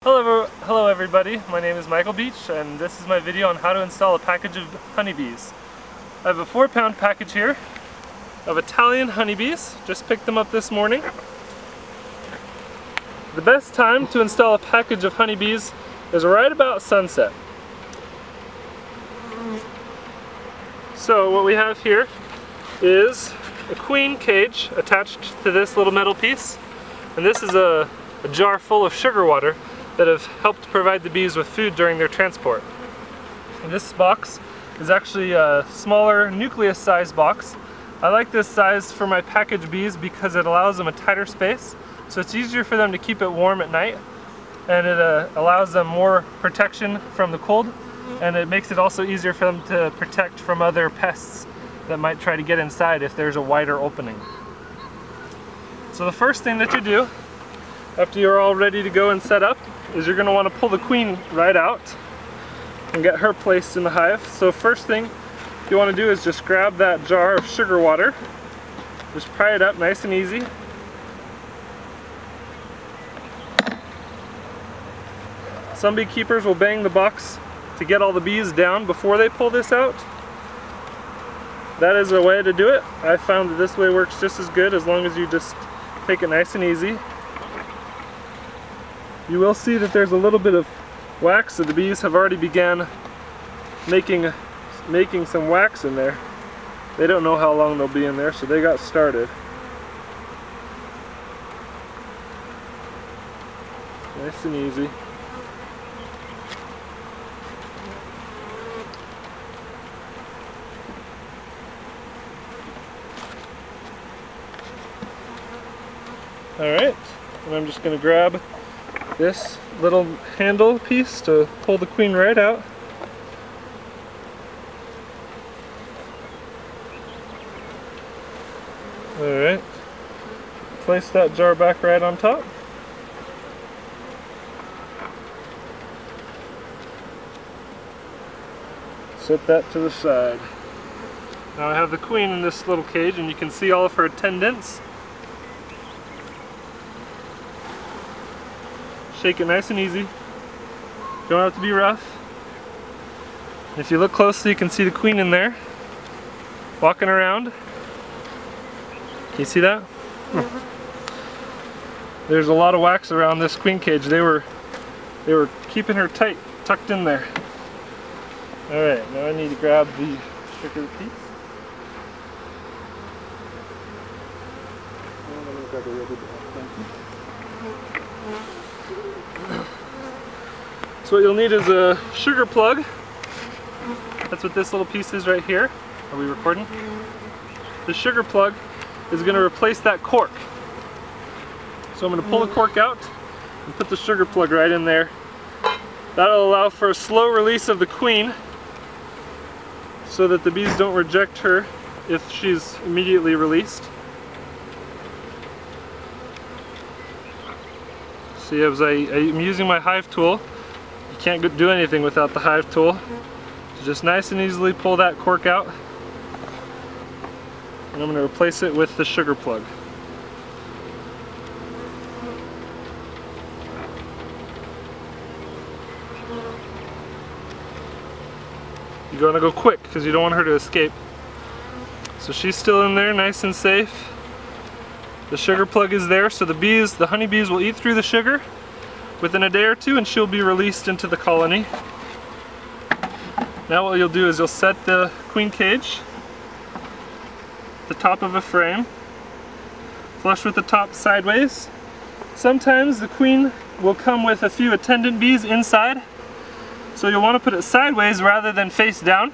Hello everybody, my name is Michael Beach and this is my video on how to install a package of honeybees. I have a 4-pound package here of Italian honeybees, just picked them up this morning. The best time to install a package of honeybees is right about sunset. So what we have here is a queen cage attached to this little metal piece, and this is a jar full of sugar water that have helped provide the bees with food during their transport. And this box is actually a smaller nucleus size box. I like this size for my package bees because it allows them a tighter space, so it's easier for them to keep it warm at night, and it allows them more protection from the cold, and it makes it also easier for them to protect from other pests that might try to get inside if there's a wider opening. So the first thing that you do after you're all ready to go and set up is you're going to want to pull the queen right out and get her placed in the hive. So first thing you want to do is just grab that jar of sugar water, just pry it up nice and easy. Some beekeepers will bang the box to get all the bees down before they pull this out. That is a way to do it. I found that this way works just as good as long as you just take it nice and easy. You will see that there's a little bit of wax, so the bees have already began making some wax in there. They don't know how long they'll be in there, so they got started. Nice and easy. Alright, and I'm just going to grab this little handle piece to pull the queen right out. Alright, place that jar back right on top. Set that to the side. Now I have the queen in this little cage and you can see all of her attendants. Shake it nice and easy. Don't have to be rough. If you look closely, you can see the queen in there, walking around. Can you see that? There's a lot of wax around this queen cage. They were keeping her tight, tucked in there. Alright, now I need to grab the sugar piece. So what you'll need is a sugar plug. That's what this little piece is right here. Are we recording? The sugar plug is going to replace that cork. So I'm going to pull the cork out and put the sugar plug right in there. That'll allow for a slow release of the queen so that the bees don't reject her if she's immediately released. See, as I'm using my hive tool, you can't do anything without the hive tool. So just nice and easily pull that cork out. And I'm going to replace it with the sugar plug. You're going to go quick because you don't want her to escape. So she's still in there, nice and safe. The sugar plug is there, so the honeybees will eat through the sugar within a day or two and she'll be released into the colony. Now what you'll do is you'll set the queen cage at the top of a frame, flush with the top sideways. Sometimes the queen will come with a few attendant bees inside, so you'll want to put it sideways rather than face down.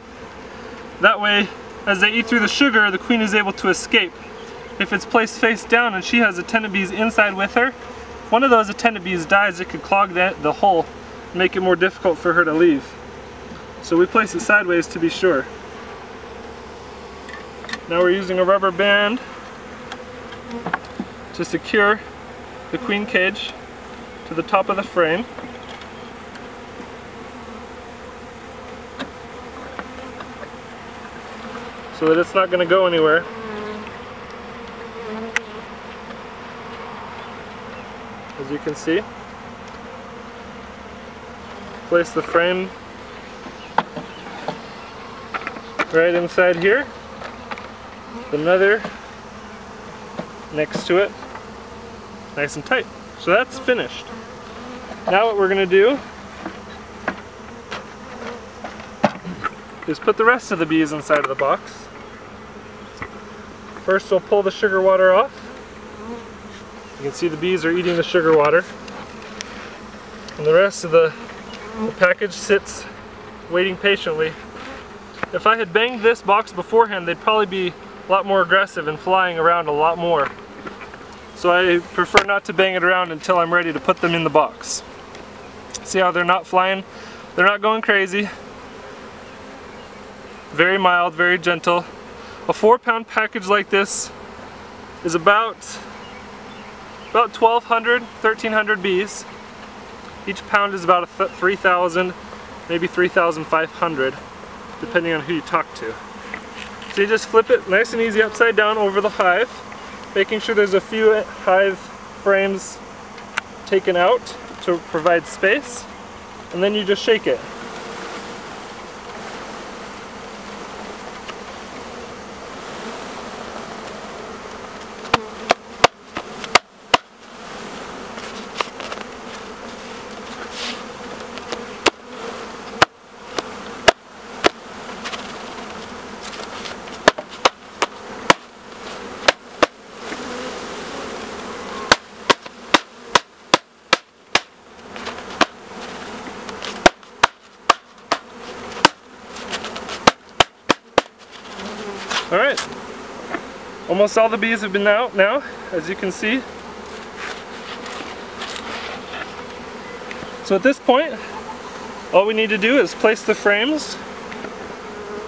That way, as they eat through the sugar, the queen is able to escape. If it's placed face down and she has attendant bees inside with her, if one of those attendant bees dies, it could clog the hole and make it more difficult for her to leave. So we place it sideways to be sure. Now we're using a rubber band to secure the queen cage to the top of the frame. So that it's not going to go anywhere. as you can see. Place the frame right inside here. Another next to it, nice and tight. So that's finished. Now what we're going to do is put the rest of the bees inside of the box. First we'll pull the sugar water off. You can see the bees are eating the sugar water. And the rest of the package sits waiting patiently. If I had banged this box beforehand, they'd probably be a lot more aggressive and flying around a lot more. So I prefer not to bang it around until I'm ready to put them in the box. See how they're not flying? They're not going crazy. Very mild, very gentle. A 4-pound package like this is about 1,200, 1,300 bees. Each pound is about 3,000, maybe 3,500, depending on who you talk to. So you just flip it nice and easy upside down over the hive, making sure there's a few hive frames taken out to provide space, and then you just shake it. Alright, almost all the bees have been out now, as you can see. So at this point, all we need to do is place the frames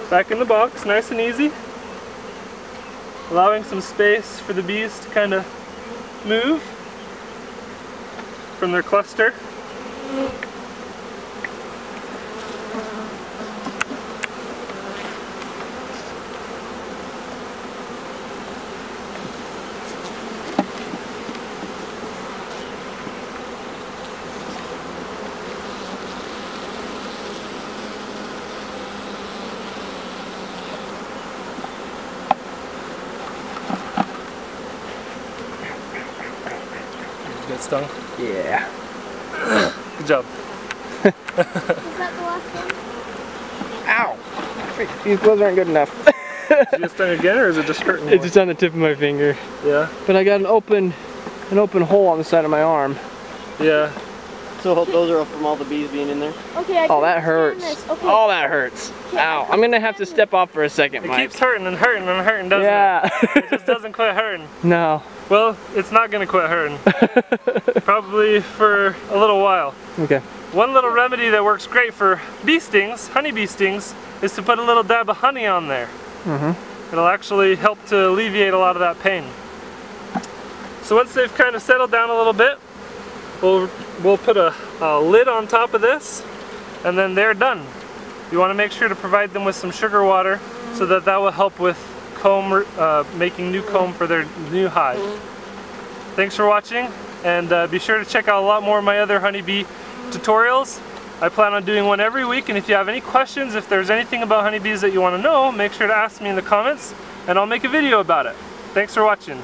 back in the box, nice and easy, allowing some space for the bees to kind of move from their cluster. Get stung? Yeah. Good job. Is that the last one? Ow! These gloves aren't good enough. Did you get stung again, or is it just hurting more? It's just on the tip of my finger. Yeah? But I got an open hole on the side of my arm. Yeah. So those are from all the bees being in there? Okay, I Oh, that can hurts. understand this. Okay. Oh, that hurts. Ow. I'm gonna have to step off for a second, It Mike. keeps hurting and hurting and hurting, doesn't Yeah. it? It just doesn't quit hurting. No. Well, it's not going to quit hurting. Probably for a little while. Okay. One little remedy that works great for bee stings, honeybee stings, is to put a little dab of honey on there. It'll actually help to alleviate a lot of that pain. So once they've kind of settled down a little bit, we'll put a lid on top of this, and then they're done. You want to make sure to provide them with some sugar water so that will help with comb, making new comb for their new hive. Thanks for watching, and be sure to check out a lot more of my other honeybee tutorials. I plan on doing one every week, and if you have any questions, if there's anything about honeybees that you want to know, make sure to ask me in the comments, and I'll make a video about it. Thanks for watching.